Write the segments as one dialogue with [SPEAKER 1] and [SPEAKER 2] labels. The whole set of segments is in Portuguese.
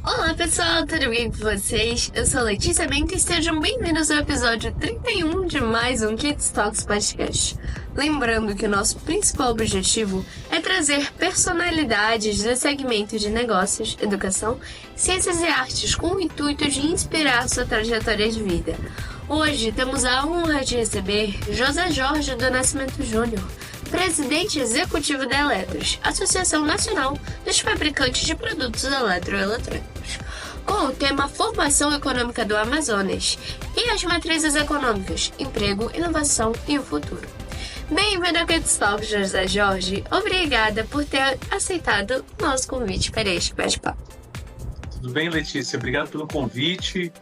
[SPEAKER 1] Olá pessoal, tudo bem com vocês? Eu sou Letícia Bento e sejam bem-vindos ao episódio 31 de mais um Kids Talks Podcast. Lembrando que o nosso principal objetivo é trazer personalidades do segmento de negócios, educação, ciências e artes com o intuito de inspirar sua trajetória de vida. Hoje temos a honra de receber José Jorge do Nascimento Júnior, presidente executivo da Eletros, Associação Nacional dos Fabricantes de Produtos Eletroeletrônicos, com o tema Formação Econômica do Amazonas e as matrizes econômicas, emprego, inovação e o futuro. Bem-vindo ao Kids Talk, José Jorge. Obrigada por ter aceitado o nosso convite para este bate-papo.
[SPEAKER 2] Tudo bem, Letícia? Obrigado pelo convite.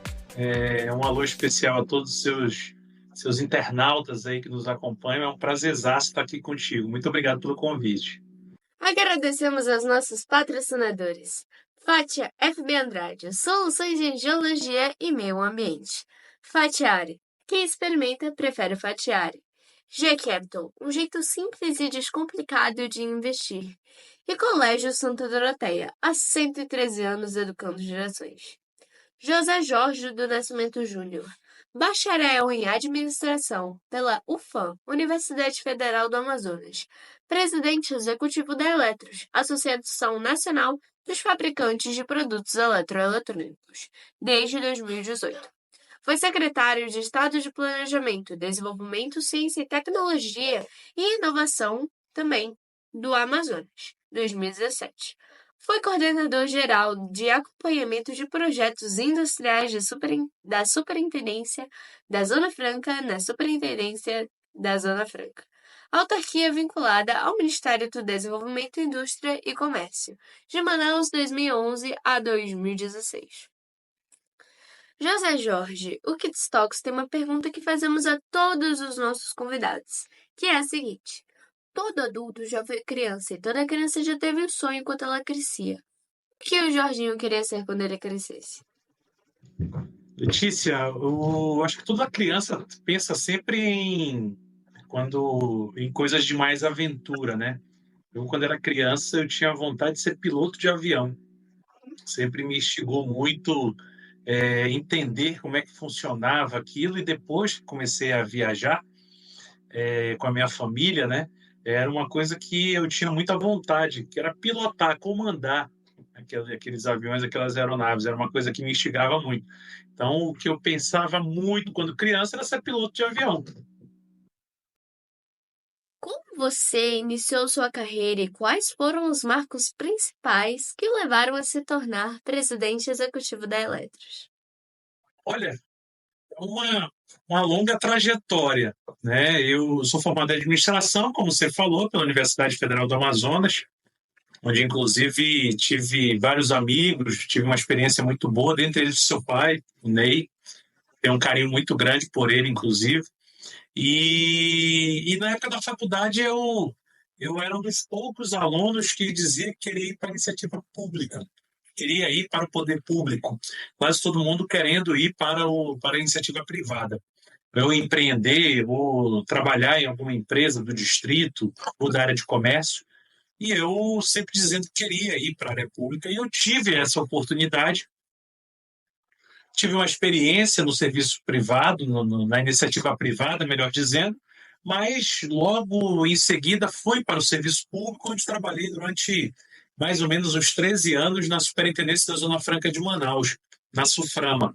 [SPEAKER 2] Um alô especial a todos os seus internautas aí que nos acompanham. É um prazerzaço estar aqui contigo. Muito obrigado pelo convite.
[SPEAKER 1] Agradecemos aos nossos patrocinadores. Fátia FB Andrade, soluções em geologia e meio ambiente. Fatiari, quem experimenta prefere Fatiari. G-Capital, um jeito simples e descomplicado de investir. E Colégio Santa Doroteia, há 113 anos educando gerações. José Jorge do Nascimento Júnior, bacharel em administração pela UFAM, Universidade Federal do Amazonas, presidente executivo da Eletros, Associação Nacional dos Fabricantes de Produtos Eletroeletrônicos, desde 2018. Foi secretário de Estado de Planejamento, Desenvolvimento, Ciência e Tecnologia e Inovação também do Amazonas, 2017. Foi coordenador geral de acompanhamento de projetos industriais da Superintendência da Zona Franca na Superintendência da Zona Franca, autarquia vinculada ao Ministério do Desenvolvimento, Indústria e Comércio, de Manaus 2011 a 2016. José Jorge, o Kids Talks tem uma pergunta que fazemos a todos os nossos convidados, que é a seguinte: todo adulto já foi criança e toda criança já teve um sonho enquanto ela crescia. O que o Jorginho queria ser quando ele crescesse?
[SPEAKER 2] Letícia, eu acho que toda criança pensa sempre em coisas de mais aventura, né? Eu, quando era criança, eu tinha vontade de ser piloto de avião. Sempre me instigou muito entender como é que funcionava aquilo, e depois que comecei a viajar com a minha família, né? Era uma coisa que eu tinha muita vontade, que era pilotar, comandar aqueles aviões, aquelas aeronaves. Era uma coisa que me instigava muito. Então, o que eu pensava muito quando criança era ser piloto de avião.
[SPEAKER 1] Como você iniciou sua carreira e quais foram os marcos principais que o levaram a se tornar presidente executivo da Eletros?
[SPEAKER 2] Olha, uma longa trajetória, né? Eu sou formado em administração, como você falou, pela Universidade Federal do Amazonas, onde inclusive tive vários amigos, tive uma experiência muito boa, dentre eles o seu pai, o Ney. Tenho um carinho muito grande por ele, inclusive. E na época da faculdade eu era um dos poucos alunos que dizia que queria ir para a iniciativa pública, queria ir para o poder público, quase todo mundo querendo ir para a iniciativa privada. Eu empreender ou trabalhar em alguma empresa do distrito ou da área de comércio, e eu sempre dizendo que queria ir para a área pública, e eu tive essa oportunidade. Tive uma experiência no serviço privado, na iniciativa privada, melhor dizendo, mas logo em seguida fui para o serviço público, onde trabalhei durante mais ou menos uns 13 anos na Superintendência da Zona Franca de Manaus, na SUFRAMA.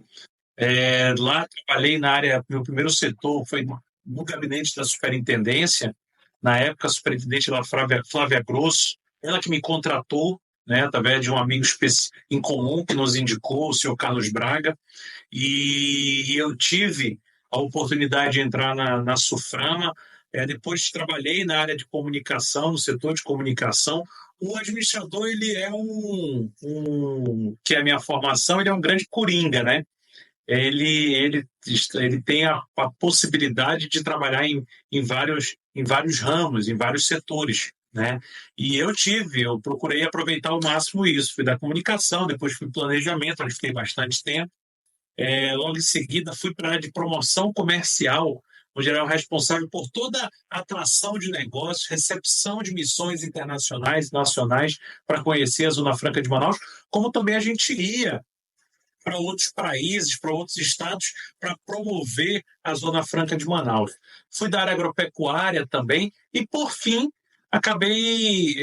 [SPEAKER 2] Lá trabalhei na área, meu primeiro setor foi no gabinete da superintendência. Na época, a superintendente era Flávia Grosso, ela que me contratou, né, através de um amigo em comum que nos indicou, o senhor Carlos Braga, e eu tive a oportunidade de entrar na SUFRAMA. Depois trabalhei na área de comunicação, no setor de comunicação. O administrador, ele é que é a minha formação, ele é um grande coringa, né? Ele tem a possibilidade de trabalhar em vários ramos, em vários setores, né? E eu procurei aproveitar ao máximo isso. Fui da comunicação, depois fui planejamento, onde fiquei bastante tempo. Logo em seguida fui para a área de promoção comercial, onde ele era o responsável por toda a atração de negócios, recepção de missões internacionais e nacionais para conhecer a Zona Franca de Manaus, como também a gente ia para outros países, para outros estados, para promover a Zona Franca de Manaus. Fui da área agropecuária também e, por fim, acabei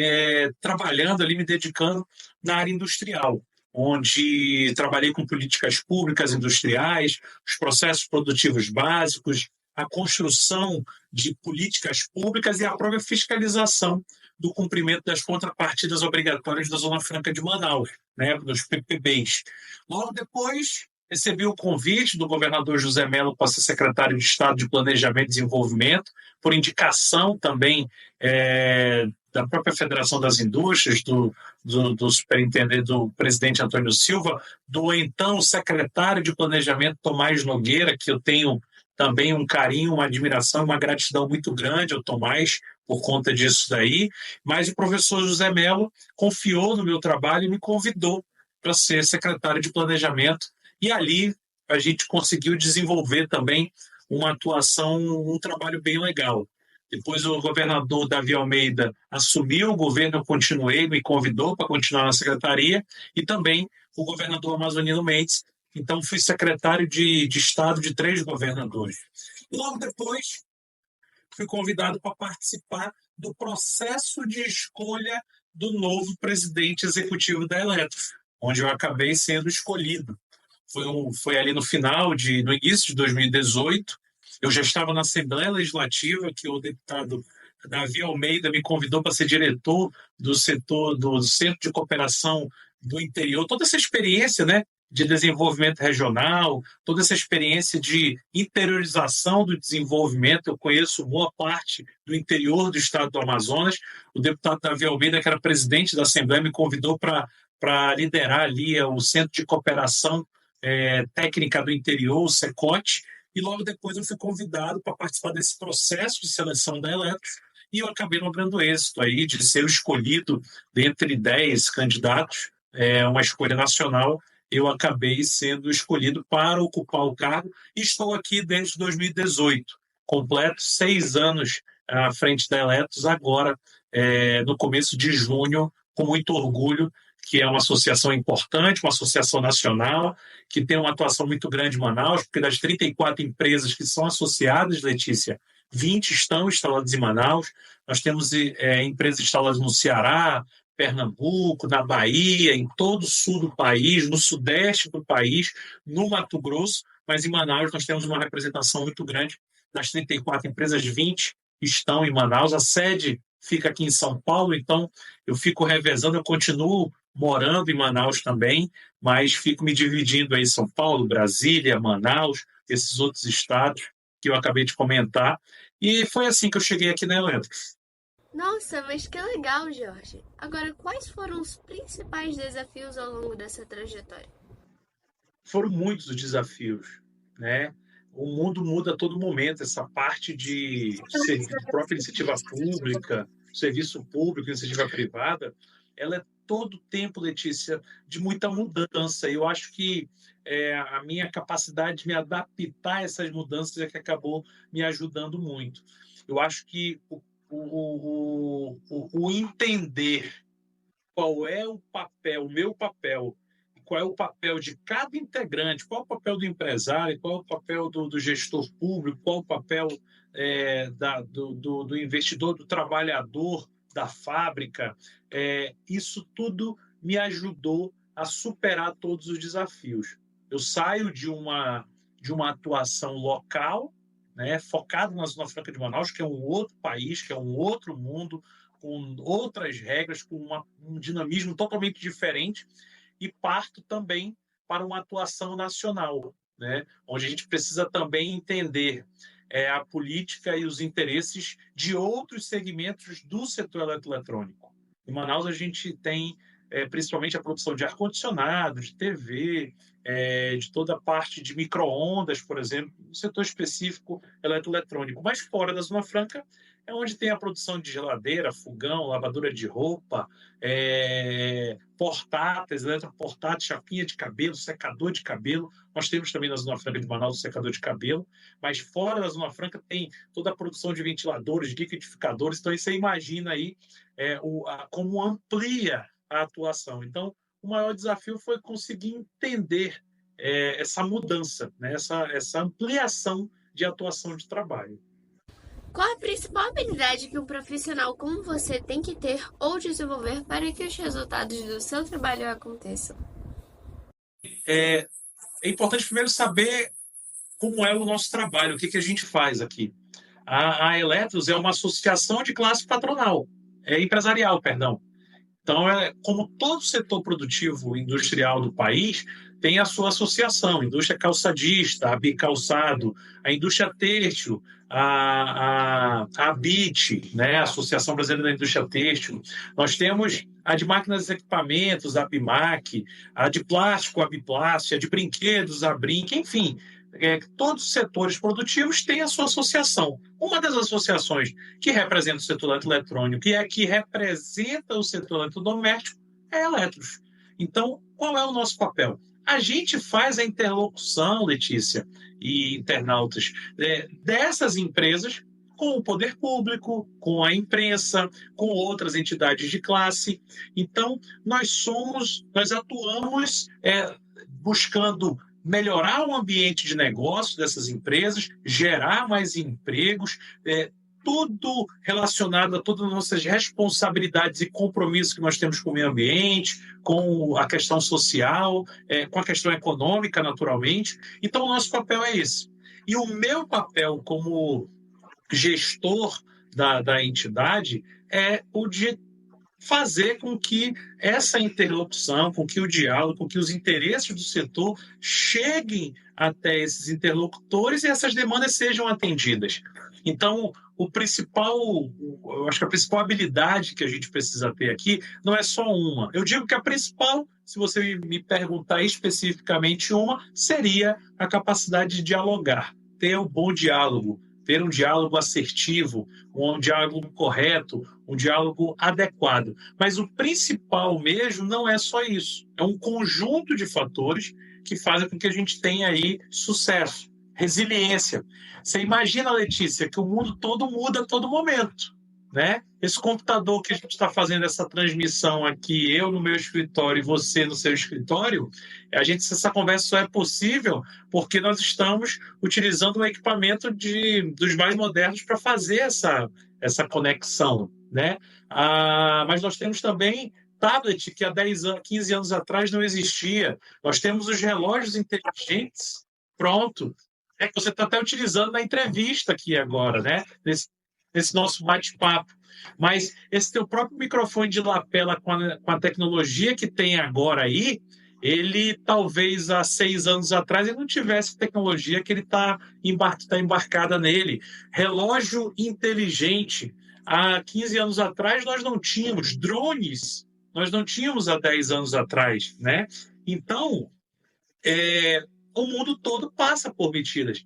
[SPEAKER 2] trabalhando ali, me dedicando na área industrial, onde trabalhei com políticas públicas industriais, os processos produtivos básicos, a construção de políticas públicas e a própria fiscalização do cumprimento das contrapartidas obrigatórias da Zona Franca de Manaus, né, dos PPBs. Logo depois, recebi o convite do governador José Mello para ser secretário de Estado de Planejamento e Desenvolvimento, por indicação também da própria Federação das Indústrias, do superintendente, do presidente Antônio Silva, do então secretário de Planejamento Tomás Nogueira, que eu tenho também um carinho, uma admiração, uma gratidão muito grande ao Tomás por conta disso daí, mas o professor José Mello confiou no meu trabalho e me convidou para ser secretário de Planejamento, e ali a gente conseguiu desenvolver também uma atuação, um trabalho bem legal. Depois o governador Davi Almeida assumiu o governo, eu continuei, me convidou para continuar na secretaria, e também o governador Amazonino Mendes. Então, fui secretário de Estado de 3 governadores. E logo depois, fui convidado para participar do processo de escolha do novo presidente executivo da Eletro, onde eu acabei sendo escolhido. Foi ali no início de 2018. Eu já estava na Assembleia Legislativa, que o deputado Davi Almeida me convidou para ser diretor do setor do Centro de Cooperação do Interior. Toda essa experiência, né, de desenvolvimento regional, toda essa experiência de interiorização do desenvolvimento. Eu conheço boa parte do interior do estado do Amazonas. O deputado Davi Almeida, que era presidente da Assembleia, me convidou para liderar ali o Centro de Cooperação Técnica do Interior, o SECOT, e logo depois eu fui convidado para participar desse processo de seleção da Eletro, e eu acabei logrando êxito aí de ser escolhido dentre 10 candidatos, uma escolha nacional. Eu acabei sendo escolhido para ocupar o cargo e estou aqui desde 2018. Completo 6 anos à frente da Eletros, agora, no começo de junho, com muito orgulho, que é uma associação importante, uma associação nacional, que tem uma atuação muito grande em Manaus, porque das 34 empresas que são associadas, Letícia, 20 estão instaladas em Manaus. Nós temos empresas instaladas no Ceará, Pernambuco, na Bahia, em todo o sul do país, no sudeste do país, no Mato Grosso, mas em Manaus nós temos uma representação muito grande. Das 34 empresas, 20 estão em Manaus. A sede fica aqui em São Paulo, então eu fico revezando, eu continuo morando em Manaus também, mas fico me dividindo aí em São Paulo, Brasília, Manaus, esses outros estados que eu acabei de comentar. E foi assim que eu cheguei aqui na Eletros.
[SPEAKER 1] Nossa, mas que legal, Jorge. Agora, quais foram os principais desafios ao longo dessa trajetória?
[SPEAKER 2] Foram muitos os desafios, né? O mundo muda a todo momento, essa parte de própria iniciativa pública, serviço público, iniciativa privada, ela é todo tempo, Letícia, de muita mudança. Eu acho que a minha capacidade de me adaptar a essas mudanças é que acabou me ajudando muito. Eu acho que o entender qual é o papel, o meu papel, qual é o papel de cada integrante, qual é o papel do empresário, qual é o papel do gestor público, qual é o papel do investidor, do trabalhador, da fábrica. Isso tudo me ajudou a superar todos os desafios. Eu saio de uma atuação local, né, focado na Zona Franca de Manaus, que é um outro país, que é um outro mundo, com outras regras, com um dinamismo totalmente diferente, e parto também para uma atuação nacional, né? Onde a gente precisa também entender a política e os interesses de outros segmentos do setor eletroeletrônico. Em Manaus, a gente tem principalmente a produção de ar-condicionado, de TV, de toda a parte de micro-ondas, por exemplo, no setor específico eletroeletrônico. Mas fora da Zona Franca, é onde tem a produção de geladeira, fogão, lavadora de roupa, portáteis, eletroportáteis, chapinha de cabelo, secador de cabelo. Nós temos também na Zona Franca de Manaus o secador de cabelo, mas fora da Zona Franca tem toda a produção de ventiladores, liquidificadores. Então, você imagina aí como amplia a atuação. Então, o maior desafio foi conseguir entender essa mudança, né? essa ampliação de atuação de trabalho.
[SPEAKER 1] Qual a principal habilidade que um profissional como você tem que ter ou desenvolver para que os resultados do seu trabalho aconteçam?
[SPEAKER 2] É importante primeiro saber como é o nosso trabalho, o que a gente faz aqui. A Eletros é uma associação de classe patronal, empresarial, perdão. Então, como todo setor produtivo industrial do país tem a sua associação, a indústria calçadista, a Bicalçado, a indústria têxtil, a ABIT, né, a Associação Brasileira da Indústria Têxtil. Nós temos a de máquinas e equipamentos, a BIMAC, a de plástico, a Biplast, a de brinquedos, a Brinque, enfim, todos os setores produtivos têm a sua associação. Uma das associações que representa o setor eletrônico e que representa o setor eletrodoméstico é a Eletros. Então, qual é o nosso papel? A gente faz a interlocução, Letícia e internautas, dessas empresas com o poder público, com a imprensa, com outras entidades de classe. Então, nós atuamos buscando melhorar o ambiente de negócio dessas empresas, gerar mais empregos, tudo relacionado a todas as nossas responsabilidades e compromissos que nós temos com o meio ambiente, com a questão social, com a questão econômica, naturalmente. Então, o nosso papel é esse. E o meu papel como gestor da entidade é o de fazer com que essa interlocução, com que o diálogo, com que os interesses do setor cheguem até esses interlocutores e essas demandas sejam atendidas. Então, eu acho que a principal habilidade que a gente precisa ter aqui não é só uma. Eu digo que a principal, se você me perguntar especificamente uma, seria a capacidade de dialogar, ter um bom diálogo, ter um diálogo assertivo, um diálogo correto, um diálogo adequado. Mas o principal mesmo não é só isso. É um conjunto de fatores que fazem com que a gente tenha aí sucesso, resiliência. Você imagina, Letícia, que o mundo todo muda a todo momento, né? Esse computador que a gente está fazendo essa transmissão aqui, eu no meu escritório e você no seu escritório, essa conversa só é possível porque nós estamos utilizando um equipamento dos mais modernos para fazer essa conexão, né? Mas nós temos também tablet que há 10 anos, 15 anos atrás não existia. Nós temos os relógios inteligentes, pronto. Que você está até utilizando na entrevista aqui agora, né? Nesse nosso bate-papo. Mas esse teu próprio microfone de lapela com a tecnologia que tem agora aí, ele talvez há 6 anos atrás ele não tivesse a tecnologia que ele está embarcada nele. Relógio inteligente. Há 15 anos atrás nós não tínhamos drones, nós não tínhamos há 10 anos atrás, né? Então, o mundo todo passa por medidas.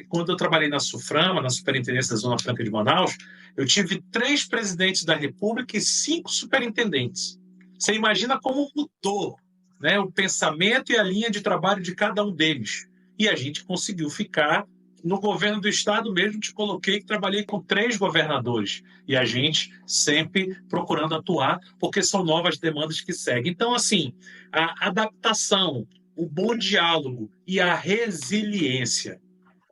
[SPEAKER 2] Quando eu trabalhei na SUFRAMA, na Superintendência da Zona Franca de Manaus, eu tive 3 presidentes da República e 5 superintendentes. Você imagina como mudou, né, o pensamento e a linha de trabalho de cada um deles. E a gente conseguiu ficar no governo do estado mesmo. Te coloquei que trabalhei com 3 governadores e a gente sempre procurando atuar porque são novas demandas que seguem. Então, assim, a adaptação, o bom diálogo e a resiliência.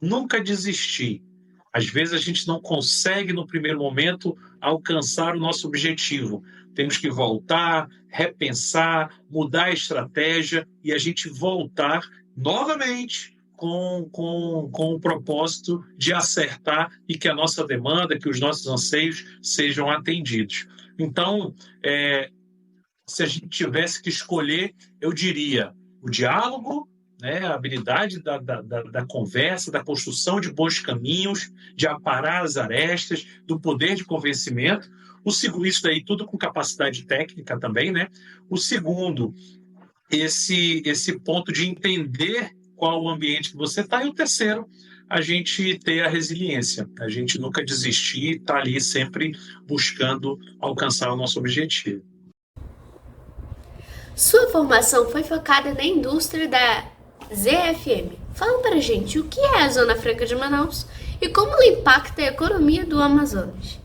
[SPEAKER 2] Nunca desistir. Às vezes a gente não consegue, no primeiro momento, alcançar o nosso objetivo. Temos que voltar, repensar, mudar a estratégia e a gente voltar novamente com o propósito de acertar e que a nossa demanda, que os nossos anseios sejam atendidos. Então, se a gente tivesse que escolher, eu diria o diálogo, né, a habilidade da conversa, da construção de bons caminhos, de aparar as arestas, do poder de convencimento. Isso daí tudo com capacidade técnica também, né? O segundo, esse ponto de entender qual o ambiente que você está. E o terceiro, a gente ter a resiliência, a gente nunca desistir, estar ali sempre buscando alcançar o nosso objetivo.
[SPEAKER 1] Sua formação foi focada na indústria da ZFM. Fala pra gente o que é a Zona Franca de Manaus e como ela impacta a economia do Amazonas.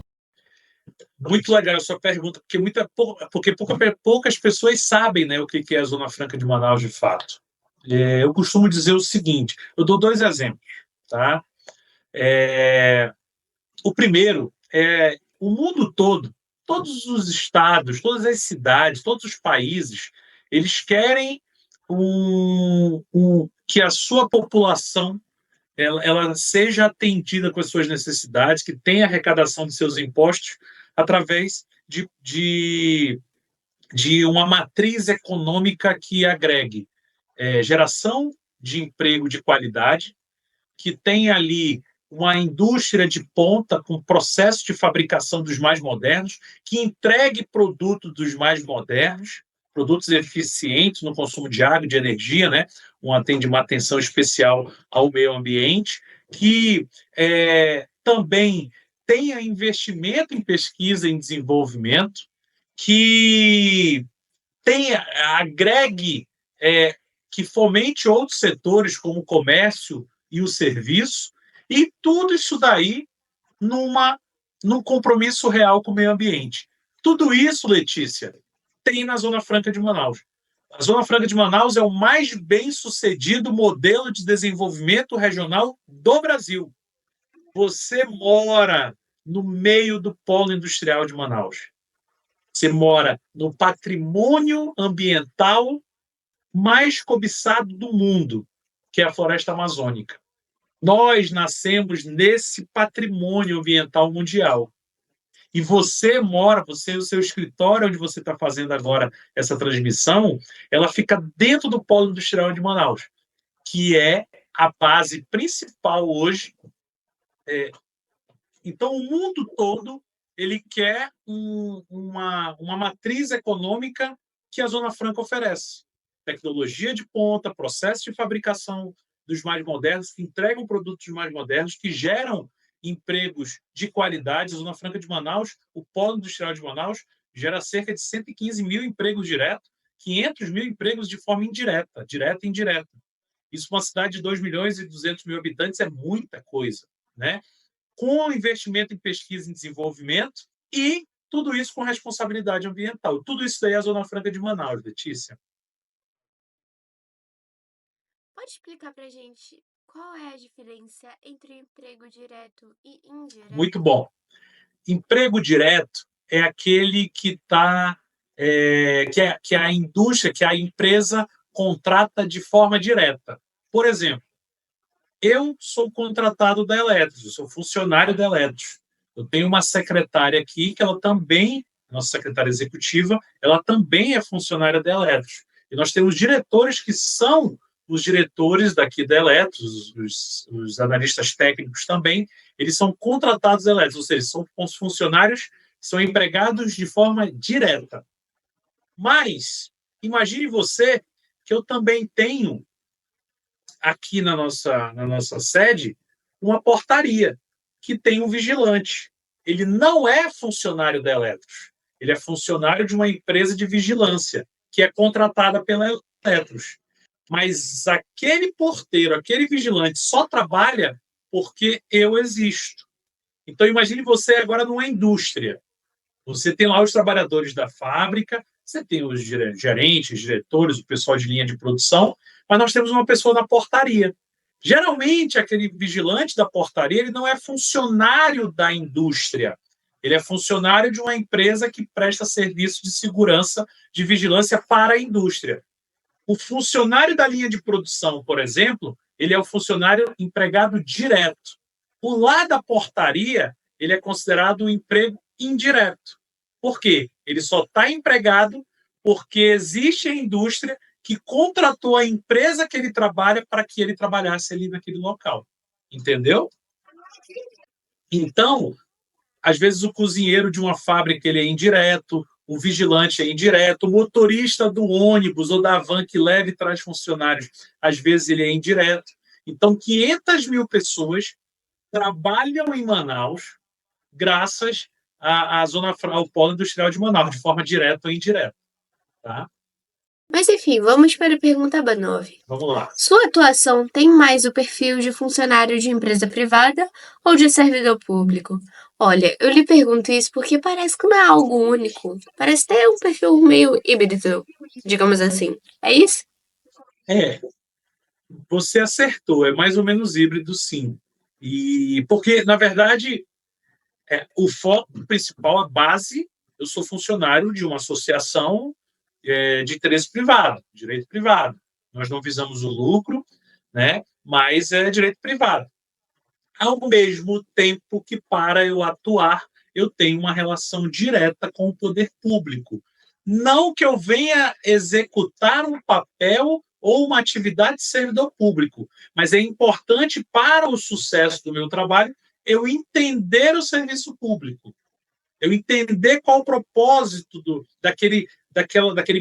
[SPEAKER 2] Muito legal a sua pergunta, porque poucas pessoas sabem, né, o que é a Zona Franca de Manaus de fato. Eu costumo dizer o seguinte, eu dou dois exemplos, tá? O primeiro é o mundo todo, todos os estados, todas as cidades, todos os países, eles querem que a sua população ela seja atendida com as suas necessidades, que tenha arrecadação de seus impostos através de uma matriz econômica que agregue geração de emprego de qualidade, que tenha ali uma indústria de ponta com processo de fabricação dos mais modernos, que entregue produtos dos mais modernos, produtos eficientes no consumo de água e de energia, né? Uma atenção especial ao meio ambiente, que também tenha investimento em pesquisa e desenvolvimento, que agregue, que fomente outros setores como o comércio e o serviço, e tudo isso daí num compromisso real com o meio ambiente. Tudo isso, Letícia, tem na Zona Franca de Manaus. A Zona Franca de Manaus é o mais bem-sucedido modelo de desenvolvimento regional do Brasil. Você mora no meio do polo industrial de Manaus. Você mora no patrimônio ambiental mais cobiçado do mundo, que é a floresta amazônica. Nós nascemos nesse patrimônio ambiental mundial. E você o seu escritório, onde você está fazendo agora essa transmissão, ela fica dentro do Polo Industrial de Manaus, que é a base principal hoje. Então, o mundo todo ele quer uma matriz econômica que a Zona Franca oferece. Tecnologia de ponta, processo de fabricação dos mais modernos, que entregam produtos mais modernos, que geram empregos de qualidade. A Zona Franca de Manaus, o Polo Industrial de Manaus, gera cerca de 115 mil empregos diretos, 500 mil empregos de forma indireta, direta e indireta. Isso, uma cidade de 2 milhões e 200 mil habitantes, é muita coisa, né? Com investimento em pesquisa e desenvolvimento e tudo isso com responsabilidade ambiental. Tudo isso daí é a Zona Franca de Manaus, Letícia.
[SPEAKER 1] Pode explicar pra gente qual é a diferença entre o emprego direto e indireto?
[SPEAKER 2] Muito bom. Emprego direto é aquele que que a indústria, que a empresa contrata de forma direta. Por exemplo, eu sou contratado da Eletros, eu sou funcionário da Eletros. Eu tenho uma secretária aqui que ela também, nossa secretária executiva, ela também é funcionária da Eletros. E nós temos diretores que são os diretores daqui da Eletros, os analistas técnicos também, eles são contratados da Eletros, ou seja, são funcionários, são empregados de forma direta. Mas, imagine você que eu também tenho aqui na nossa sede uma portaria que tem um vigilante. Ele não é funcionário da Eletros, ele é funcionário de uma empresa de vigilância que é contratada pela Eletros. Mas aquele porteiro, aquele vigilante só trabalha porque eu existo. Então, imagine você agora numa indústria. Você tem lá os trabalhadores da fábrica, você tem os gerentes, diretores, o pessoal de linha de produção, mas nós temos uma pessoa na portaria. Geralmente, aquele vigilante da portaria ele não é funcionário da indústria, ele é funcionário de uma empresa que presta serviço de segurança, de vigilância para a indústria. O funcionário da linha de produção, por exemplo, ele é o funcionário empregado direto. O lá da portaria, ele é considerado um emprego indireto. Por quê? Ele só está empregado porque existe a indústria que contratou a empresa que ele trabalha para que ele trabalhasse ali naquele local. Entendeu? Então, às vezes o cozinheiro de uma fábrica ele é indireto, o vigilante é indireto, o motorista do ônibus ou da van que leva e traz funcionários, às vezes ele é indireto. Então, 500 mil pessoas trabalham em Manaus graças ao polo industrial de Manaus, de forma direta ou indireta. Tá?
[SPEAKER 1] Mas enfim, vamos para a pergunta 9.
[SPEAKER 2] Vamos lá.
[SPEAKER 1] Sua atuação tem mais o perfil de funcionário de empresa privada ou de servidor público? Olha, eu lhe pergunto isso porque parece que não é algo único. Parece ter um perfil meio híbrido, digamos assim. É isso?
[SPEAKER 2] Você acertou, é mais ou menos híbrido, sim. E porque, na verdade, o foco principal, a base, eu sou funcionário de uma associação de interesse privado, direito privado. Nós não visamos o lucro, né? Mas é direito privado. Ao mesmo tempo que, para eu atuar, eu tenho uma relação direta com o poder público. Não que eu venha executar um papel ou uma atividade de servidor público, mas é importante para o sucesso do meu trabalho eu entender o serviço público, eu entender qual o propósito daquele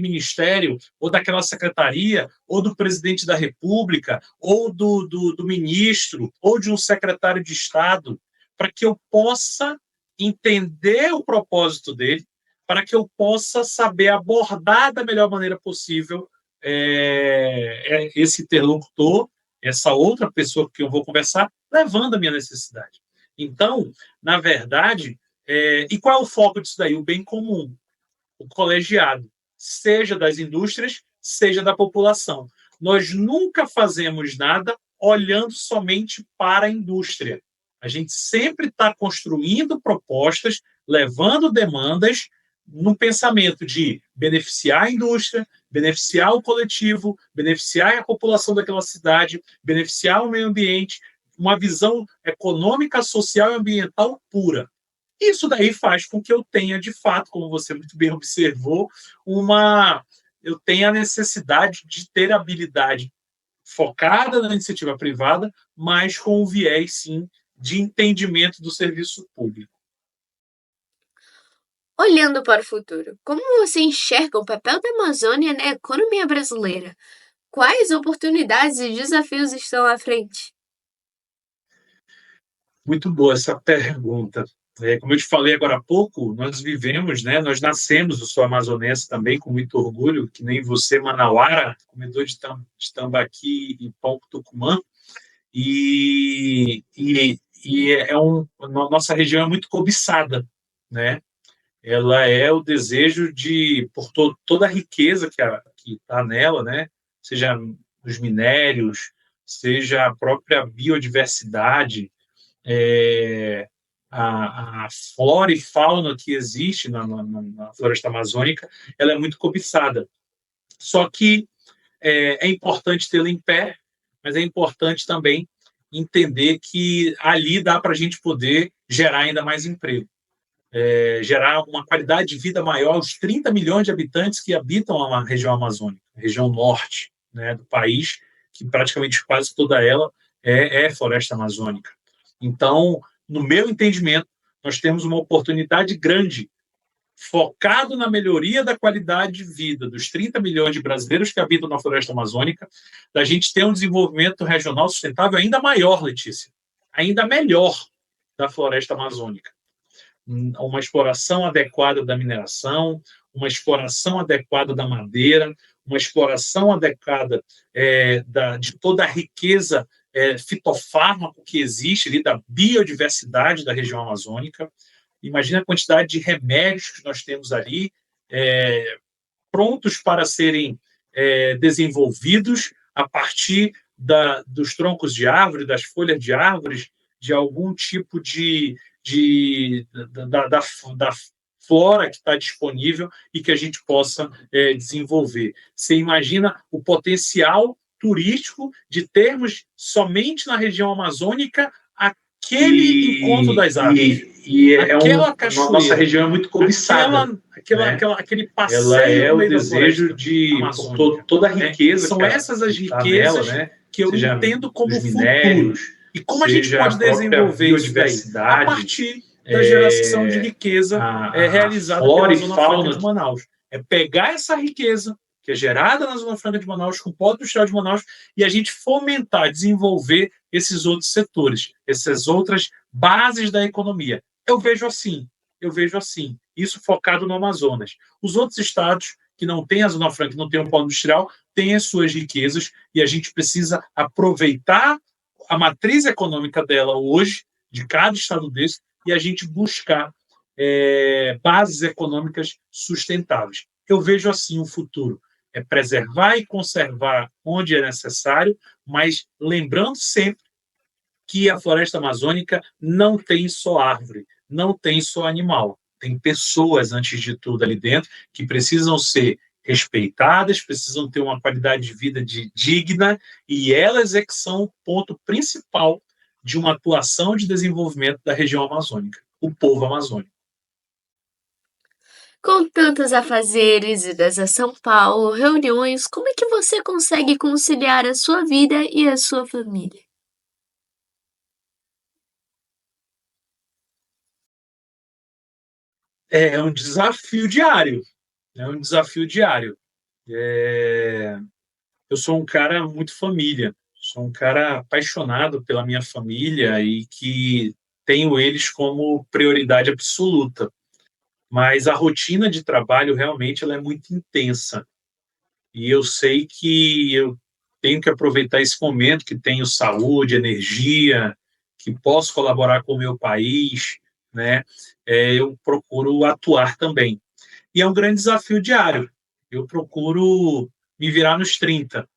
[SPEAKER 2] ministério, ou daquela secretaria, ou do presidente da República, ou do ministro, ou de um secretário de Estado, para que eu possa entender o propósito dele, para que eu possa saber abordar da melhor maneira possível esse interlocutor, essa outra pessoa que eu vou conversar, levando a minha necessidade. Então, na verdade, e qual é o foco disso daí? O bem comum, o colegiado, seja das indústrias, seja da população. Nós nunca fazemos nada olhando somente para a indústria. A gente sempre está construindo propostas, levando demandas no pensamento de beneficiar a indústria, beneficiar o coletivo, beneficiar a população daquela cidade, beneficiar o meio ambiente, uma visão econômica, social e ambiental pura. Isso daí faz com que eu tenha, de fato, como você muito bem observou, eu tenha a necessidade de ter habilidade focada na iniciativa privada, mas com o viés, sim, de entendimento do serviço público.
[SPEAKER 1] Olhando para o futuro, como você enxerga o papel da Amazônia na economia brasileira? Quais oportunidades e desafios estão à frente?
[SPEAKER 2] Muito boa essa pergunta. Como eu te falei agora há pouco, nós vivemos, né? Nós nascemos, eu sou amazonense também, com muito orgulho, que nem você, manauara, comedor de tambaqui e pão com tucumã. Nossa região é muito cobiçada, né? Ela é o desejo por toda a riqueza que está nela, né? Seja os minérios, seja a própria biodiversidade, a flora e fauna que existe na floresta amazônica, ela é muito cobiçada. Só que é importante tê-la em pé, mas é importante também entender que ali dá para a gente poder gerar ainda mais emprego, gerar uma qualidade de vida maior aos 30 milhões de habitantes que habitam a região amazônica, a região norte, né, do país, que praticamente quase toda ela é floresta amazônica. Então, no meu entendimento, nós temos uma oportunidade grande, focado na melhoria da qualidade de vida dos 30 milhões de brasileiros que habitam na floresta amazônica, da gente ter um desenvolvimento regional sustentável ainda maior, Letícia, ainda melhor da floresta amazônica. Uma exploração adequada da mineração, uma exploração adequada da madeira, uma exploração adequada de toda a riqueza fitofármaco que existe ali, da biodiversidade da região amazônica. Imagina a quantidade de remédios que nós temos ali, prontos para serem desenvolvidos a partir dos troncos de árvore, das folhas de árvores, de algum tipo da flora que está disponível e que a gente possa desenvolver. Você imagina o potencial turístico de termos somente na região amazônica aquele encontro das aves. Aquela cachoeira.
[SPEAKER 3] Nossa região é muito cobiçada.
[SPEAKER 2] Aquele passeio
[SPEAKER 3] ela é o desejo por toda a riqueza.
[SPEAKER 2] São essas as riquezas que eu entendo como futuro. E como a gente pode desenvolver isso daí? A partir da geração de riqueza realizada pela Zona Franca de Manaus. É pegar essa riqueza que é gerada na Zona Franca de Manaus, com o polo industrial de Manaus, e a gente fomentar, desenvolver esses outros setores, essas outras bases da economia. Eu vejo assim. Isso focado no Amazonas. Os outros estados que não têm a Zona Franca, que não têm o polo industrial, têm as suas riquezas e a gente precisa aproveitar a matriz econômica dela hoje, de cada estado desse, e a gente buscar bases econômicas sustentáveis. Eu vejo assim o futuro. É preservar e conservar onde é necessário, mas lembrando sempre que a floresta amazônica não tem só árvore, não tem só animal. Tem pessoas, antes de tudo, ali dentro, que precisam ser respeitadas, precisam ter uma qualidade de vida digna, e elas é que são o ponto principal de uma atuação de desenvolvimento da região amazônica, o povo amazônico.
[SPEAKER 1] Com tantos afazeres, idas a São Paulo, reuniões, como é que você consegue conciliar a sua vida e a sua família?
[SPEAKER 2] É um desafio diário. É um desafio diário. Eu sou um cara muito família, sou um cara apaixonado pela minha família e que tenho eles como prioridade absoluta. Mas a rotina de trabalho realmente ela é muito intensa. E eu sei que eu tenho que aproveitar esse momento que tenho saúde, energia, que posso colaborar com o meu país, né? Eu procuro atuar também. E é um grande desafio diário. Eu procuro me virar nos 30,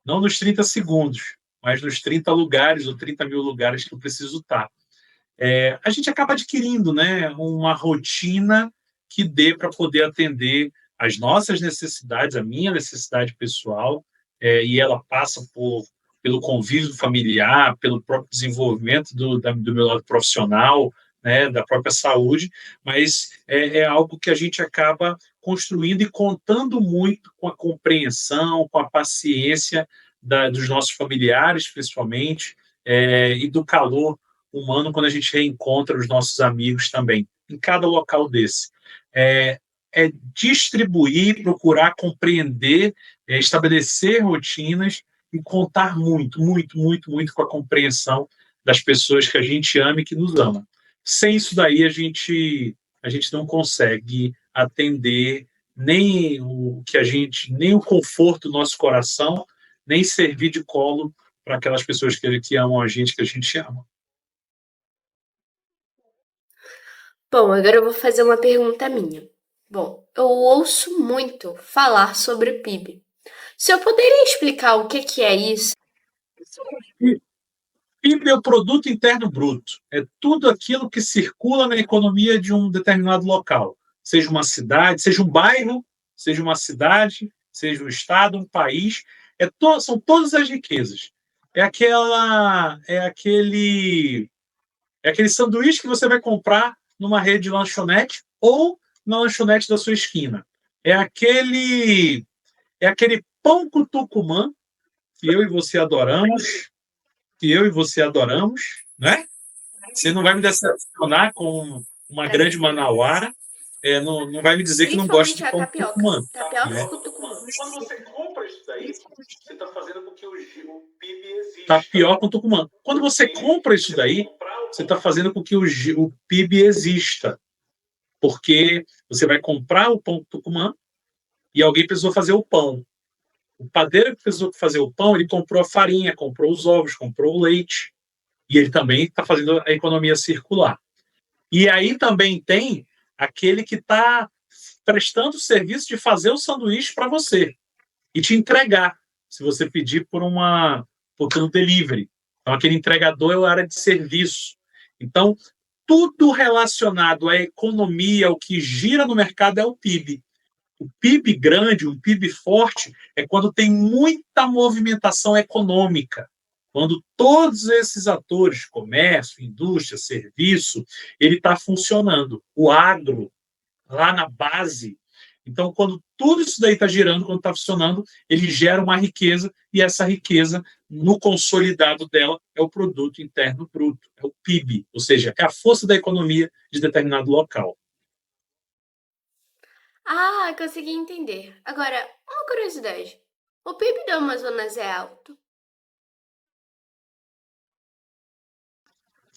[SPEAKER 2] não nos 30 segundos, mas nos 30 lugares ou 30 mil lugares que eu preciso estar. A gente acaba adquirindo, né, uma rotina que dê para poder atender as nossas necessidades, a minha necessidade pessoal, e ela passa pelo convívio familiar, pelo próprio desenvolvimento do meu lado profissional, né, da própria saúde, mas é algo que a gente acaba construindo e contando muito com a compreensão, com a paciência dos nossos familiares, principalmente, e do calor humano quando a gente reencontra os nossos amigos também, em cada local desse. É distribuir, procurar compreender, estabelecer rotinas e contar muito, muito, muito, muito com a compreensão das pessoas que a gente ama e que nos ama. Sem isso daí, a gente não consegue atender nem o que a gente, nem o conforto do nosso coração, nem servir de colo para aquelas pessoas que amam a gente, que a gente ama.
[SPEAKER 1] Bom, agora eu vou fazer uma pergunta minha. Bom, eu ouço muito falar sobre o PIB. Se eu poderia explicar o que é isso?
[SPEAKER 2] PIB é o Produto Interno Bruto. É tudo aquilo que circula na economia de um determinado local. Seja uma cidade, seja um bairro, seja uma cidade, seja um estado, um país. São todas as riquezas. É aquele sanduíche que você vai comprar numa rede de lanchonete ou na lanchonete da sua esquina. É aquele pão com tucumã que eu e você adoramos, né? Você não vai me decepcionar com uma grande manauara, não vai me dizer que não gosta
[SPEAKER 1] Principalmente
[SPEAKER 2] de
[SPEAKER 1] a
[SPEAKER 2] pão com
[SPEAKER 1] tapioca.
[SPEAKER 2] tucumã.
[SPEAKER 1] Tapioca
[SPEAKER 2] Né?
[SPEAKER 1] com tucumã.
[SPEAKER 3] Quando você compra isso daí, você está fazendo com que o PIB exista.
[SPEAKER 2] Tapioca com tucumã. Quando você compra isso daí, você está fazendo com que o PIB exista. Porque você vai comprar o pão com tucumã e alguém precisou fazer o pão. O padeiro que precisou fazer o pão, ele comprou a farinha, comprou os ovos, comprou o leite. E ele também está fazendo a economia circular. E aí também tem aquele que está prestando o serviço de fazer o sanduíche para você e te entregar, se você pedir pelo delivery. Então, aquele entregador é a área de serviço. Então, tudo relacionado à economia, ao que gira no mercado, é o PIB. O PIB grande, um PIB forte, é quando tem muita movimentação econômica. Quando todos esses atores, comércio, indústria, serviço, ele está funcionando. O agro, lá na base. Então, quando tudo isso daí está girando, quando está funcionando, ele gera uma riqueza, e essa riqueza, no consolidado dela, é o produto interno bruto, é o PIB, ou seja, é a força da economia de determinado local.
[SPEAKER 1] Ah, consegui entender. Agora, uma curiosidade, o PIB do Amazonas é alto?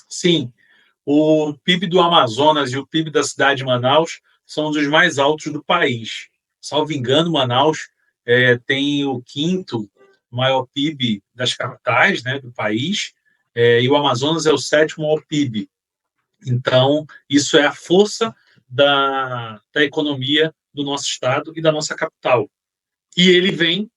[SPEAKER 2] Sim, o PIB do Amazonas e o PIB da cidade de Manaus são dos mais altos do país. Salvo engano, Manaus tem o quinto maior PIB das capitais, né, do país, e o Amazonas é o sétimo maior PIB. Então, isso é a força da economia do nosso estado e da nossa capital. E ele vem,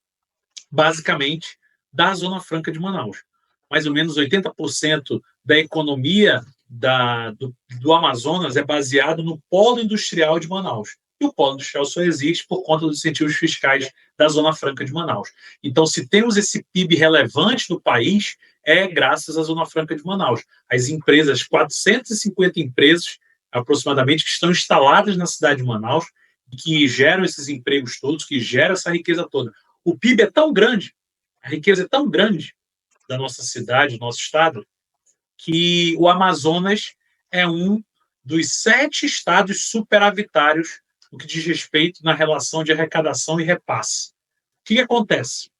[SPEAKER 2] basicamente, da Zona Franca de Manaus. Mais ou menos 80% da economia do Amazonas é baseado no polo industrial de Manaus. E o polo industrial só existe por conta dos incentivos fiscais da Zona Franca de Manaus. Então, se temos esse PIB relevante no país, é graças à Zona Franca de Manaus. As empresas, 450 empresas aproximadamente, que estão instaladas na cidade de Manaus, que geram esses empregos todos, que geram essa riqueza toda. O PIB é tão grande, a riqueza é tão grande da nossa cidade, do nosso estado, que o Amazonas é um dos 7 estados superavitários no que diz respeito na relação de arrecadação e repasse. O que acontece?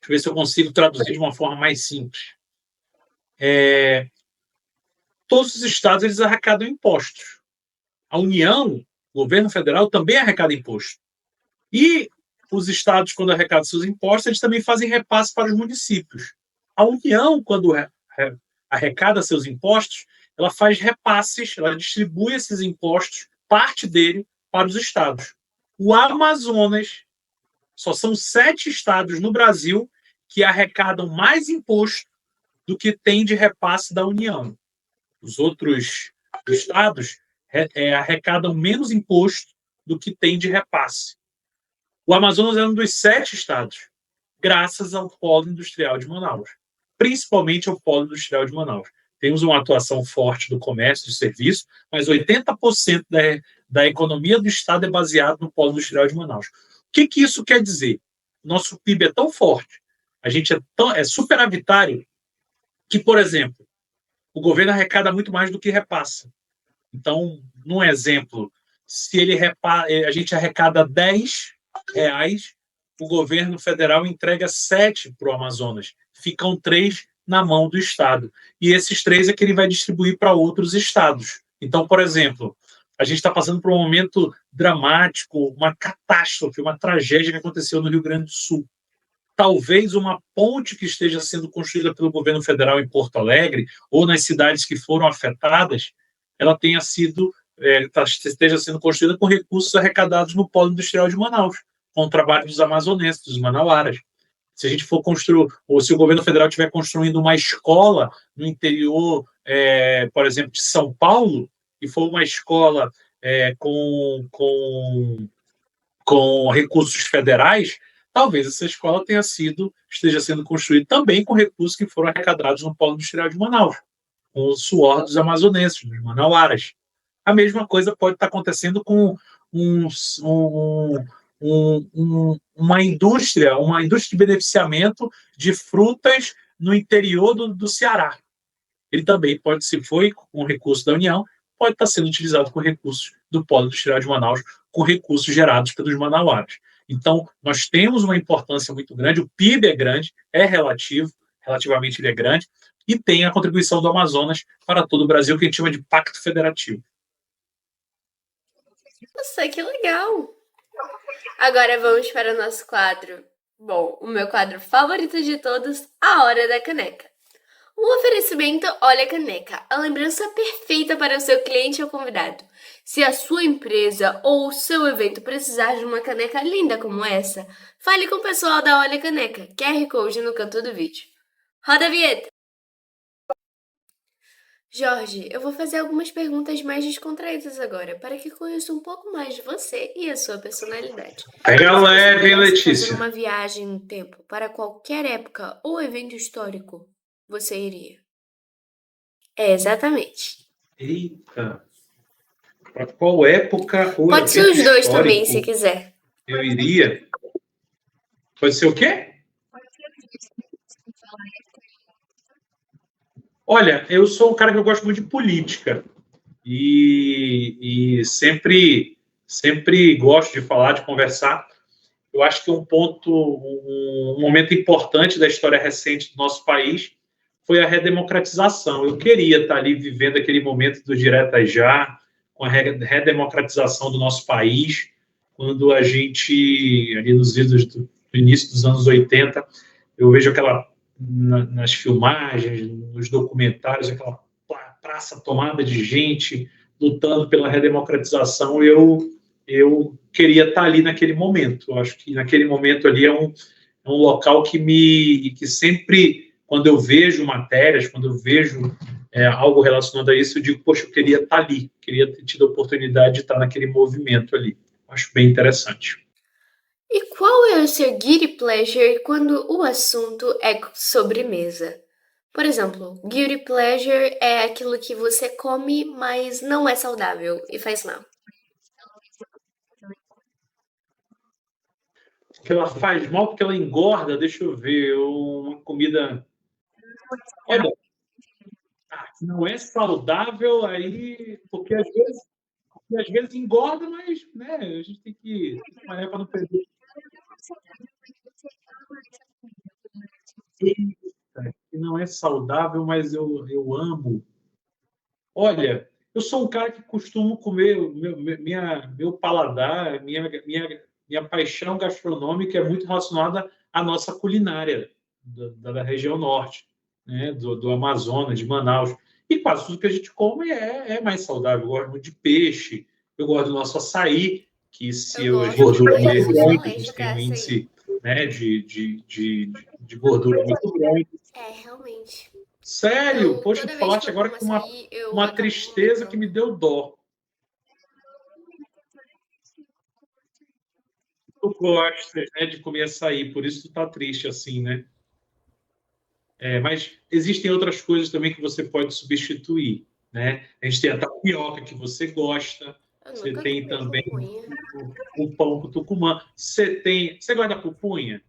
[SPEAKER 2] Deixa eu ver se eu consigo traduzir de uma forma mais simples. Todos os estados eles arrecadam impostos. A União, o governo federal, também arrecada imposto. E os estados, quando arrecadam seus impostos, eles também fazem repasse para os municípios. A União, quando arrecada seus impostos, ela faz repasses, ela distribui esses impostos, parte dele, para os estados. O Amazonas, só são 7 estados no Brasil que arrecadam mais imposto do que tem de repasse da União. Os outros estados arrecadam menos imposto do que tem de repasse. O Amazonas é um dos 7 estados, graças ao polo industrial de Manaus, principalmente ao polo industrial de Manaus. Temos uma atuação forte do comércio e do serviço, mas 80% da economia do estado é baseado no polo industrial de Manaus. O que isso quer dizer? Nosso PIB é tão forte, a gente é superavitário, que, por exemplo, o governo arrecada muito mais do que repassa. Então, num exemplo, se a gente arrecada R$10, o governo federal entrega 7 para o Amazonas. Ficam 3 na mão do Estado. E esses 3 é que ele vai distribuir para outros estados. Então, por exemplo, a gente está passando por um momento dramático, uma catástrofe, uma tragédia que aconteceu no Rio Grande do Sul. Talvez uma ponte que esteja sendo construída pelo governo federal em Porto Alegre ou nas cidades que foram afetadas, ela esteja sendo construída com recursos arrecadados no polo industrial de Manaus, com o trabalho dos amazonenses, dos manauaras. Se a gente for construir, ou se o governo federal estiver construindo uma escola no interior, por exemplo, de São Paulo, e for uma escola com recursos federais, talvez essa escola esteja sendo construída também com recursos que foram arrecadados no polo industrial de Manaus, com o suor dos amazonenses, dos manauaras. A mesma coisa pode estar acontecendo com uma indústria de beneficiamento de frutas no interior do Ceará. Ele também se foi com recurso da União, pode estar sendo utilizado com recursos do Polo Industrial de Manaus, com recursos gerados pelos manauaras. Então, nós temos uma importância muito grande, o PIB é grande, relativamente ele é grande, e tem a contribuição do Amazonas para todo o Brasil, que a gente chama de Pacto Federativo.
[SPEAKER 1] Nossa, que legal! Agora vamos para o nosso quadro. Bom, o meu quadro favorito de todos, a Hora da Caneca. Um oferecimento Olha Caneca, a lembrança perfeita para o seu cliente ou convidado. Se a sua empresa ou o seu evento precisar de uma caneca linda como essa, fale com o pessoal da Olha Caneca, QR Code no canto do vídeo. Roda a vinheta! Jorge, eu vou fazer algumas perguntas mais descontraídas agora, para que conheça um pouco mais de você e a sua personalidade.
[SPEAKER 2] Pega leve, hein, Letícia?
[SPEAKER 1] Fazer uma viagem no tempo para qualquer época ou evento histórico, você iria? Exatamente.
[SPEAKER 2] Eita. Para qual época ou
[SPEAKER 1] Pode ser os dois também, se quiser.
[SPEAKER 2] Eu iria. Pode ser o quê? Olha, eu sou um cara que eu gosto muito de política e sempre gosto de falar, de conversar. eu acho que um momento importante da história recente do nosso país foi a redemocratização. Eu queria estar ali vivendo aquele momento do Direta Já, com a redemocratização do nosso país, quando a gente, ali nos idos do início dos anos 80, eu vejo nas filmagens, nos documentários, aquela praça tomada de gente lutando pela redemocratização. Eu queria estar ali naquele momento. Eu acho que naquele momento ali é um local que sempre, quando eu vejo matérias, quando eu vejo algo relacionado a isso, eu digo, poxa, eu queria estar ali, queria ter tido a oportunidade de estar naquele movimento ali. Acho bem interessante.
[SPEAKER 1] E qual é o seu guilty pleasure quando o assunto é sobremesa? Por exemplo, guilty pleasure é aquilo que você come, mas não é saudável e faz mal.
[SPEAKER 2] Que ela faz mal porque ela engorda, deixa eu ver, uma comida. Olha, não é saudável aí, porque às vezes engorda, mas né, a gente tem que trabalhar para não perder. Eita, que não é saudável, mas eu amo. Olha, eu sou um cara que costumo comer, meu paladar, minha paixão gastronômica é muito relacionada à nossa culinária da região norte, né, do Amazonas, de Manaus. E quase tudo que a gente come é mais saudável. Eu gosto muito de peixe, eu gosto do nosso açaí, que se
[SPEAKER 1] Eu
[SPEAKER 2] a gente
[SPEAKER 1] gosto,
[SPEAKER 2] comer
[SPEAKER 1] mas
[SPEAKER 2] muito, a
[SPEAKER 1] excelente
[SPEAKER 2] gente
[SPEAKER 1] até
[SPEAKER 2] tem um
[SPEAKER 1] essa aí.
[SPEAKER 2] índice, né, de gordura muito grande.
[SPEAKER 1] É, realmente.
[SPEAKER 2] Sério?
[SPEAKER 1] Eu,
[SPEAKER 2] Poxa, tu
[SPEAKER 1] toda vez que
[SPEAKER 2] falaste
[SPEAKER 1] eu
[SPEAKER 2] agora
[SPEAKER 1] como
[SPEAKER 2] com
[SPEAKER 1] açaí, eu
[SPEAKER 2] uma
[SPEAKER 1] acabo
[SPEAKER 2] tristeza que
[SPEAKER 1] vomitando.
[SPEAKER 2] me deu dó. Tu gostas, né, de comer açaí, por isso tu tá triste assim, né? Mas existem outras coisas também que você pode substituir, né? A gente tem a tapioca que você gosta,
[SPEAKER 1] Eu
[SPEAKER 2] você
[SPEAKER 1] nunca
[SPEAKER 2] tem
[SPEAKER 1] comi
[SPEAKER 2] também
[SPEAKER 1] pupunha.
[SPEAKER 2] o pão com tucumã, você gosta da pupunha?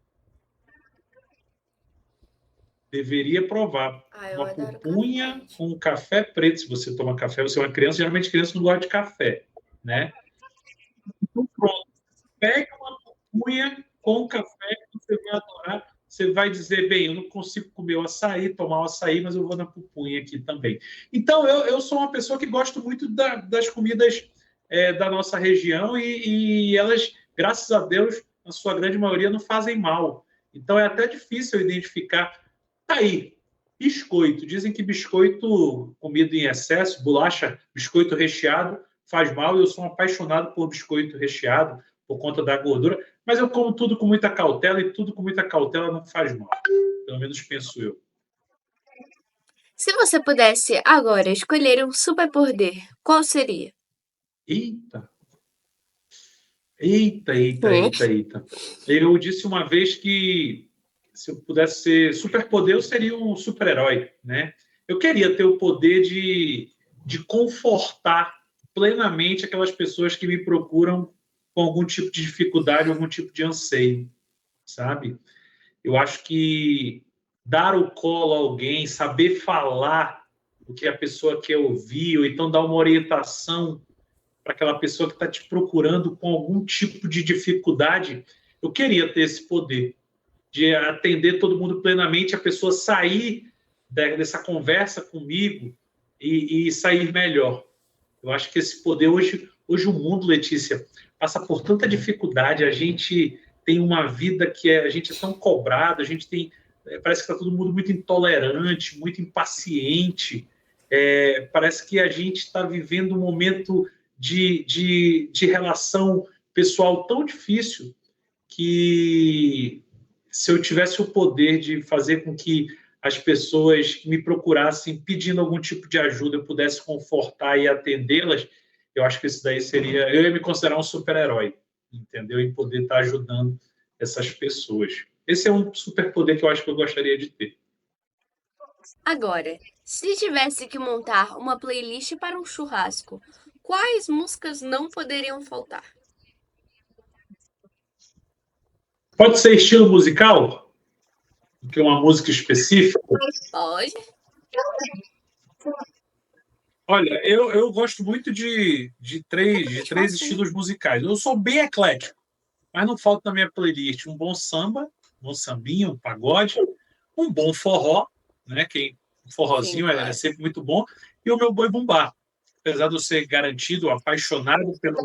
[SPEAKER 2] Deveria provar
[SPEAKER 1] Ah, eu
[SPEAKER 2] uma
[SPEAKER 1] adoro café
[SPEAKER 2] pupunha
[SPEAKER 1] quente.
[SPEAKER 2] com café preto. Se você toma café, você é uma criança, geralmente criança não gosta de café, né? Então, pronto. Pega uma pupunha com café que você vai adorar. Você vai dizer, bem, eu não consigo comer o açaí, tomar o açaí, mas eu vou na pupunha aqui também. Então, eu sou uma pessoa que gosto muito das comidas da nossa região e elas, graças a Deus, na sua grande maioria, não fazem mal. Então, é até difícil identificar. Tá aí, biscoito. Dizem que biscoito comido em excesso, bolacha, biscoito recheado, faz mal. Eu sou um apaixonado por biscoito recheado por conta da gordura, mas eu como tudo com muita cautela e tudo com muita cautela não faz mal. Pelo menos penso eu.
[SPEAKER 1] Se você pudesse agora escolher um superpoder, qual seria?
[SPEAKER 2] Eita, eita, eita,
[SPEAKER 1] Hum.
[SPEAKER 2] eita, eita. Eu disse uma vez que se eu pudesse ser superpoder, eu seria um super-herói, né? Eu queria ter o poder de confortar plenamente aquelas pessoas que me procuram com algum tipo de dificuldade, algum tipo de anseio, sabe? Eu acho que dar o colo a alguém, saber falar o que a pessoa quer ouvir, ou então dar uma orientação para aquela pessoa que está te procurando com algum tipo de dificuldade, eu queria ter esse poder de atender todo mundo plenamente, a pessoa sair dessa conversa comigo e sair melhor. Eu acho que esse poder hoje o mundo, Letícia, passa por tanta dificuldade. A gente tem uma vida que a gente é tão cobrado, a gente tem parece que está todo mundo muito intolerante, muito impaciente. Parece que a gente está vivendo um momento de relação pessoal tão difícil que se eu tivesse o poder de fazer com que as pessoas que me procurassem pedindo algum tipo de ajuda eu pudesse confortar e atendê-las, eu acho que isso daí seria. Eu ia me considerar um super-herói, entendeu? Em poder estar ajudando essas pessoas. Esse é um superpoder que eu acho que eu gostaria de ter.
[SPEAKER 1] Agora, se tivesse que montar uma playlist para um churrasco, quais músicas não poderiam faltar?
[SPEAKER 2] Pode ser estilo musical, do que uma música específica.
[SPEAKER 1] Pode.
[SPEAKER 2] Olha, eu gosto muito de três
[SPEAKER 1] Facinho.
[SPEAKER 2] estilos musicais. Eu sou bem eclético. Mas não falta na minha playlist um bom samba, um bom sambinha, um pagode, um bom forró, né? Um
[SPEAKER 1] Sim,
[SPEAKER 2] forrozinho é
[SPEAKER 1] claro.
[SPEAKER 2] sempre muito bom, e o meu boi bumbá. Apesar de eu ser garantido, apaixonado pelo.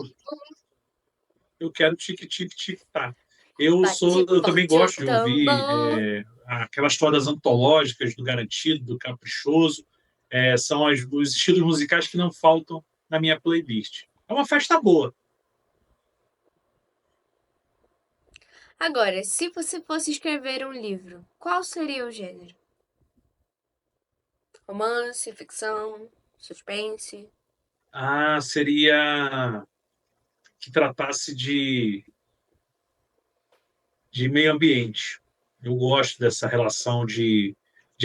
[SPEAKER 2] Eu quero tique-tique-tique, tá.
[SPEAKER 1] Bate
[SPEAKER 2] Eu também
[SPEAKER 1] forte o
[SPEAKER 2] gosto de ouvir
[SPEAKER 1] tambor.
[SPEAKER 2] aquelas toadas antológicas do Garantido, do Caprichoso. São os estilos musicais que não faltam na minha playlist. É uma festa boa.
[SPEAKER 1] Agora, se você fosse escrever um livro, qual seria o gênero? Romance, ficção, suspense?
[SPEAKER 2] Seria que tratasse de meio ambiente. Eu gosto dessa relação de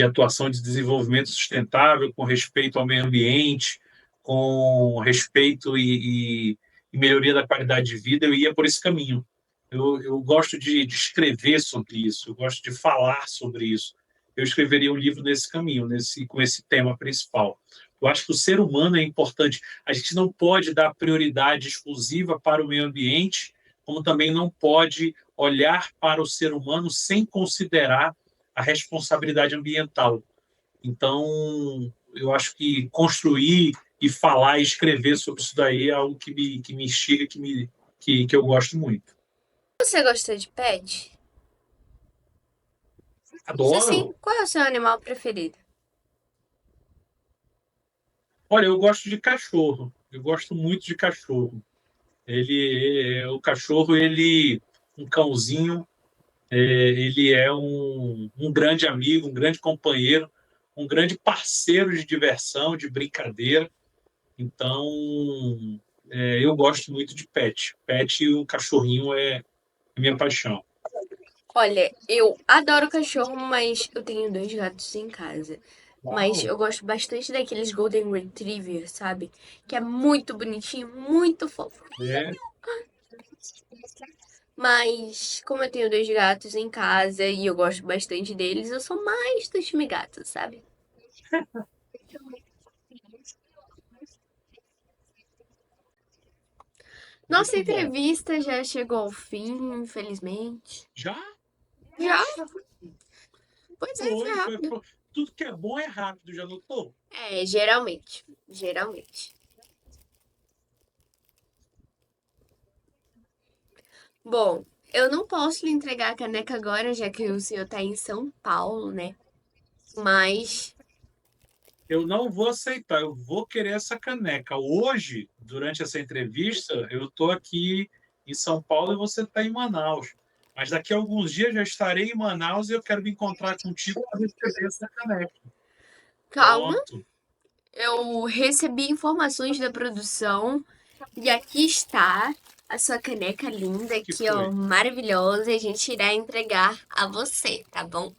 [SPEAKER 2] atuação de desenvolvimento sustentável com respeito ao meio ambiente, com respeito e melhoria da qualidade de vida. Eu ia por esse caminho. Eu gosto de escrever sobre isso, eu gosto de falar sobre isso. Eu escreveria um livro nesse caminho, com esse tema principal. Eu acho que o ser humano é importante. A gente não pode dar prioridade exclusiva para o meio ambiente, como também não pode olhar para o ser humano sem considerar a responsabilidade ambiental. Então, eu acho que construir e falar e escrever sobre isso daí é algo que me instiga, que eu gosto muito.
[SPEAKER 1] Você gosta de pet? Se sim,
[SPEAKER 2] Adoro.
[SPEAKER 1] qual é o seu animal preferido?
[SPEAKER 2] Olha, eu gosto de cachorro. Eu gosto muito de cachorro. O cachorro, um cãozinho, ele é um grande amigo, um grande companheiro, um grande parceiro de diversão, de brincadeira. Então, eu gosto muito de pet. Pet e o cachorrinho é a minha paixão.
[SPEAKER 1] Olha, eu adoro cachorro, mas eu tenho dois gatos em casa. Mas
[SPEAKER 2] Uau!
[SPEAKER 1] eu gosto bastante daqueles Golden Retriever, sabe? Que é muito bonitinho, muito fofo.
[SPEAKER 2] É,
[SPEAKER 1] Mas, como eu tenho dois gatos em casa e eu gosto bastante deles, eu sou mais do time gato, sabe? Nossa
[SPEAKER 2] muito bom.
[SPEAKER 1] entrevista já chegou ao fim, infelizmente.
[SPEAKER 2] Já?
[SPEAKER 1] Já?
[SPEAKER 2] Nossa,
[SPEAKER 1] Pois é, foi rápido.
[SPEAKER 2] tudo que é bom é rápido, já notou?
[SPEAKER 1] É, geralmente. Geralmente. Bom, eu não posso lhe entregar a caneca agora, já que o senhor tá em São Paulo, né? Mas,
[SPEAKER 2] Eu não vou aceitar, eu vou querer essa caneca. Hoje, durante essa entrevista, eu estou aqui em São Paulo e você está em Manaus. Mas daqui a alguns dias já estarei em Manaus e eu quero me encontrar contigo para receber essa caneca.
[SPEAKER 1] calma,
[SPEAKER 2] Pronto.
[SPEAKER 1] eu recebi informações da produção e aqui está a sua caneca linda,
[SPEAKER 2] Que
[SPEAKER 1] aqui, ó,
[SPEAKER 2] foi?
[SPEAKER 1] maravilhosa, e a gente irá entregar a você, tá bom?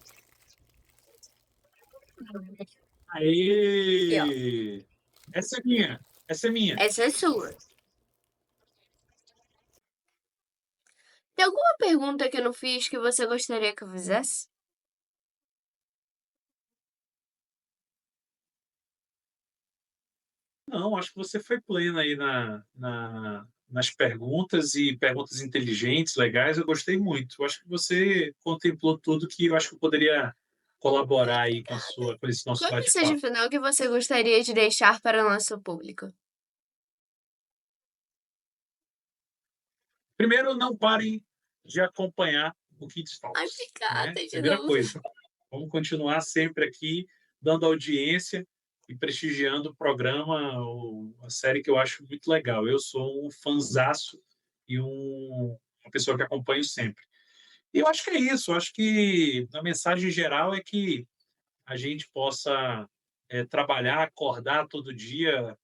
[SPEAKER 1] Aqui, ó.
[SPEAKER 2] Aê! Essa é minha. Essa é minha.
[SPEAKER 1] Essa é sua. Tem alguma pergunta que eu não fiz que você gostaria que eu fizesse?
[SPEAKER 2] Não, acho que você foi plena aí nas perguntas e perguntas inteligentes, legais. Eu gostei muito. Eu acho que você contemplou tudo que eu acho que eu poderia colaborar aí com esse nosso
[SPEAKER 1] Qual é a mensagem
[SPEAKER 2] bate-papo.
[SPEAKER 1] final que você gostaria de deixar para o nosso público?
[SPEAKER 2] Primeiro, não parem de acompanhar o Kids
[SPEAKER 1] Ai,
[SPEAKER 2] Talks, né?
[SPEAKER 1] obrigada de
[SPEAKER 2] Primeira
[SPEAKER 1] novo.
[SPEAKER 2] coisa. Vamos continuar sempre aqui dando audiência e prestigiando o programa, a série que eu acho muito legal. Eu sou um fanzaço e uma pessoa que acompanho sempre. E eu acho que é isso. Eu acho que a mensagem geral é que a gente possa trabalhar, acordar todo dia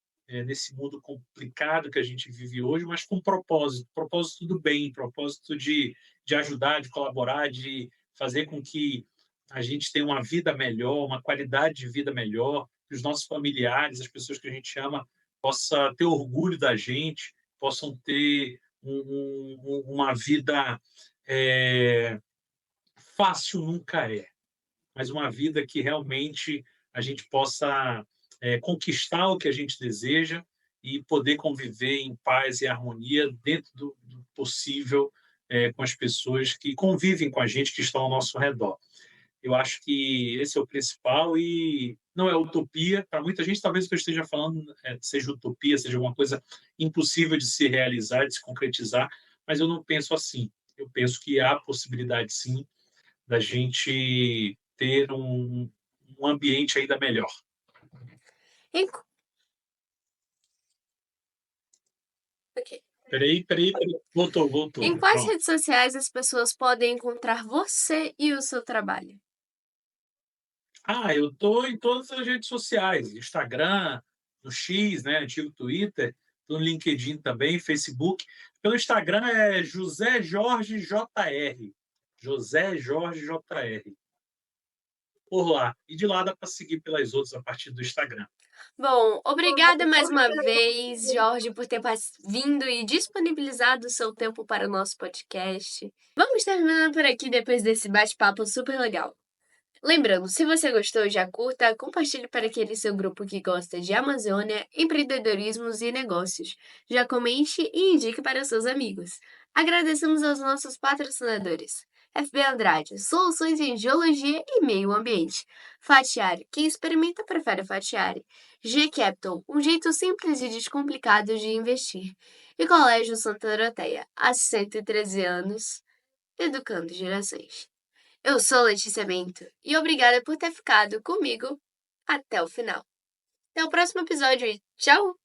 [SPEAKER 2] nesse mundo complicado que a gente vive hoje, mas com propósito, propósito do bem, propósito de ajudar, de colaborar, de fazer com que a gente tenha uma vida melhor, uma qualidade de vida melhor, que os nossos familiares, as pessoas que a gente ama, possam ter orgulho da gente, possam ter uma vida é, fácil nunca é, mas uma vida que realmente a gente possa conquistar o que a gente deseja e poder conviver em paz e harmonia dentro do possível com as pessoas que convivem com a gente, que estão ao nosso redor. Eu acho que esse é o principal e não é utopia. Para muita gente, talvez o que eu esteja falando seja utopia, seja alguma coisa impossível de se realizar, de se concretizar, mas eu não penso assim. Eu penso que há possibilidade, sim, da gente ter um ambiente ainda melhor.
[SPEAKER 1] Em... Ok.
[SPEAKER 2] Peraí. Voltou.
[SPEAKER 1] Em quais
[SPEAKER 2] Pronto.
[SPEAKER 1] redes sociais as pessoas podem encontrar você e o seu trabalho?
[SPEAKER 2] Eu estou em todas as redes sociais, Instagram, no X, né, antigo Twitter, no LinkedIn também, Facebook. Pelo Instagram é José Jorge JR. José Jorge JR. Por lá. E de lá dá para seguir pelas outras a partir do Instagram.
[SPEAKER 1] Bom, obrigada mais uma vez, Jorge, por ter vindo e disponibilizado o seu tempo para o nosso podcast. Vamos terminando por aqui depois desse bate-papo super legal. Lembrando, se você gostou, já curta, compartilhe para aquele seu grupo que gosta de Amazônia, empreendedorismos e negócios. Já comente e indique para seus amigos. Agradecemos aos nossos patrocinadores. FB Andrade, soluções em geologia e meio ambiente. Fatiari, quem experimenta prefere Fatiari. G Capital, um jeito simples e descomplicado de investir. E Colégio Santa Doroteia, há 113 anos, educando gerações. Eu sou Letícia Bento e obrigada por ter ficado comigo até o final. Até o próximo episódio e tchau!